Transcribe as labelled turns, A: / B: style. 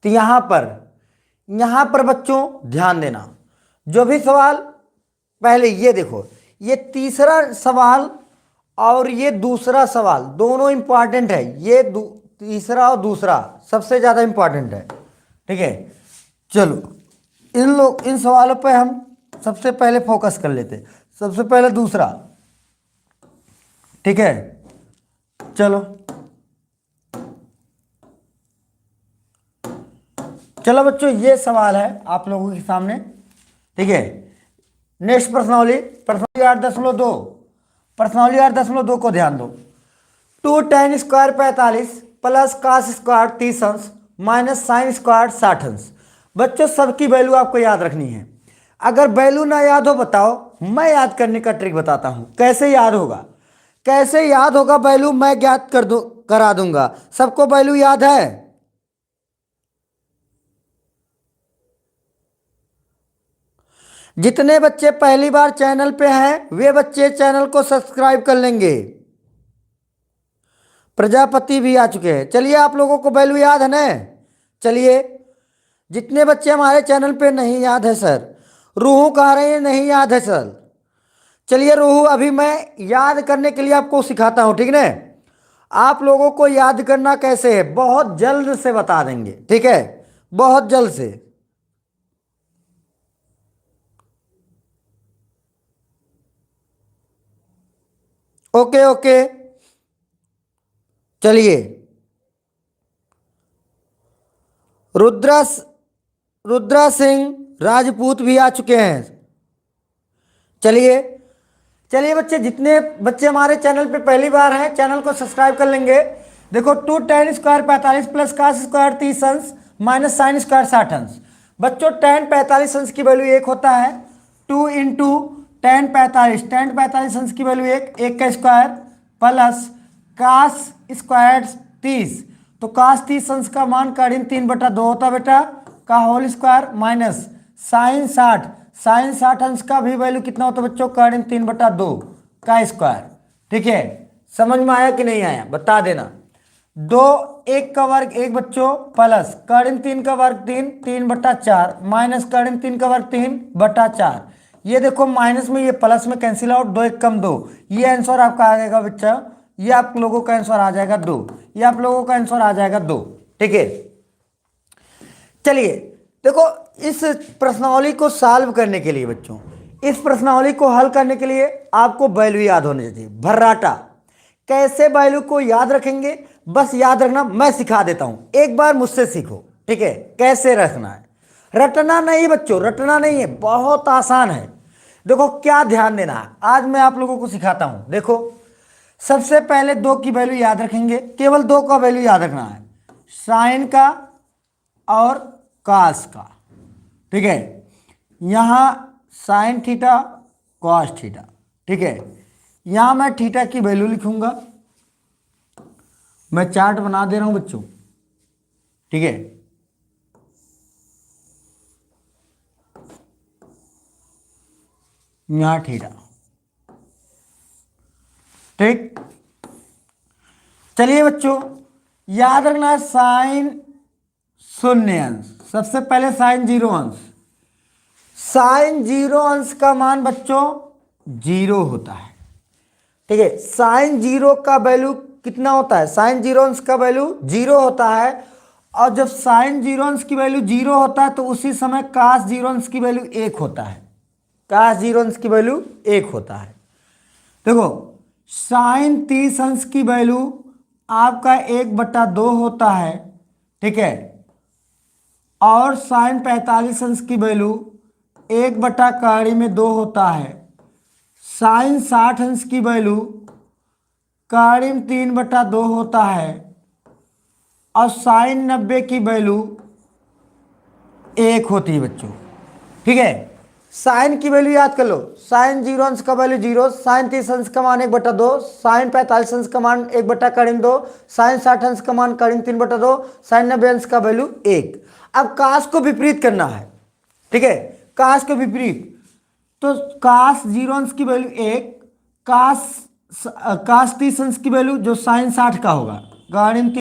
A: तो यहां पर बच्चों ध्यान देना, जो भी सवाल पहले ये देखो, ये तीसरा सवाल और ये दूसरा सवाल दोनों इंपॉर्टेंट है। ये तीसरा और दूसरा सबसे ज्यादा इंपॉर्टेंट है। ठीक है, चलो इन सवालों पे हम सबसे पहले फोकस कर लेते हैं। सबसे पहले दूसरा, ठीक है, चलो बच्चों, ये सवाल है आप लोगों के सामने। ठीक है, नेक्स्ट प्रश्नावली 8.2, प्रश्नावली 8.2 को ध्यान दो। 2 tan square 45 plus cos square 30 अंश माइनस साइन स्क्वायर 60 अंश। बच्चों सबकी वैल्यू आपको याद रखनी है। अगर वैल्यू ना याद हो बताओ, मैं याद करने का ट्रिक बताता हूं। कैसे याद होगा वैल्यू मैं ज्ञात करा दूंगा। सबको वैल्यू याद है? जितने बच्चे पहली बार चैनल पे हैं वे बच्चे चैनल को सब्सक्राइब कर लेंगे। प्रजापति भी आ चुके हैं। चलिए, आप लोगों को वैल्यू याद है ना? चलिए, जितने बच्चे हमारे चैनल पे नहीं याद है सर, रूहू कह रहे हैं नहीं याद है सर। चलिए रूहू, अभी मैं याद करने के लिए आपको सिखाता हूं, ठीक ना? आप लोगों को याद करना कैसे है बहुत जल्द से बता देंगे, ठीक है, बहुत जल्द से। ओके ओके, चलिए रुद्रा सिंह राजपूत भी आ चुके हैं। चलिए बच्चे, जितने बच्चे हमारे चैनल पे पहली बार हैं चैनल को सब्सक्राइब कर लेंगे। देखो 2 tan square 45 plus cos square 30 अंश माइनस साइन स्क्वायर 60 अंश। बच्चों tan 45 अंश की वैल्यू 1 होता है। 2 इंटू tan 45 अंश की वैल्यू 1 का स्क्वायर प्लस कास स्क्वायर 30, तो कास 30 अंश का मान करीब 3/2 होता है बेटा का होल स्क्वायर माइनस साइन 60 अंश का भी वैल्यू कितना होता है बच्चों? करीब 3/2 का स्क्वायर। ठीक है, समझ में आया कि नहीं आया बता देना। 2 1 का वर्ग 1 बच्चों प्लस करीब 3 का वर्ग 3/4 माइनस करीब 3 का वर्ग 3/4। ये देखो माइनस में ये प्लस में कैंसिल आउट, 2 1 कम 2, ये आंसर आपका आ जाएगा बच्चा, ये आप लोगों का आंसर आ जाएगा 2, ये आप लोगों का आंसर आ जाएगा 2। ठीक है, चलिए देखो इस प्रश्नावली को सॉल्व करने के लिए बच्चों, इस प्रश्नावली को हल करने के लिए आपको वैल्यू याद होनी चाहिए। भर्राटा कैसे वैल्यू को याद रखेंगे, बस याद रखना, मैं सिखा देता हूं, एक बार मुझसे सीखो। ठीक है, कैसे रखना है, रटना नहीं बच्चों, रटना नहीं है, बहुत आसान है। देखो क्या ध्यान देना है, आज मैं आप लोगों को सिखाता हूं। देखो सबसे पहले 2 की वैल्यू याद रखेंगे, केवल 2 का वैल्यू याद रखना है, साइन का और कास का। ठीक है, यहां साइन थीटा कॉस थीटा। ठीक है, यहां मैं थीटा की वैल्यू लिखूंगा, मैं चार्ट बना दे रहा हूं बच्चों। ठीक है, यहां थीटा। ठीक, चलिए बच्चों याद रखना साइन 0 अंश, सबसे पहले साइन 0 अंश, साइन 0 अंश का मान बच्चों 0 होता है। ठीक है, साइन 0 का वैल्यू कितना होता है? साइन 0 अंश का वैल्यू 0 होता है, और जब साइन 0 अंश की वैल्यू 0 होता है तो उसी समय कास 0 अंश की वैल्यू 1 होता है, कास 0 अंश की वैल्यू 1 होता है। देखो साइन 30 अंश की वैल्यू आपका 1/2 होता है। ठीक है, और साइन 45 अंश की वैल्यू 1/2 होता है। साइन 60 अंश की वैल्यू करीब 3/2 होता है, और साइन 90 की वैल्यू 1 होती है बच्चों। ठीक है, साइन की वैल्यू याद कर लो, साइन 0 अंश का वैल्यू 0, साइन 30 अंश का मान 1/2, साइन 45 अंश का मान 1/2, साइन 60 अंश का मान करीब 3/2, साइन 90 अंश का वैल्यू 1। अब कास को विपरीत करना है। ठीक है, कास को विपरीत, तो कास 0 अंश की वैल्यू 1, कास 30 अंश की वैल्यू जो साइन 60 का होगा करीब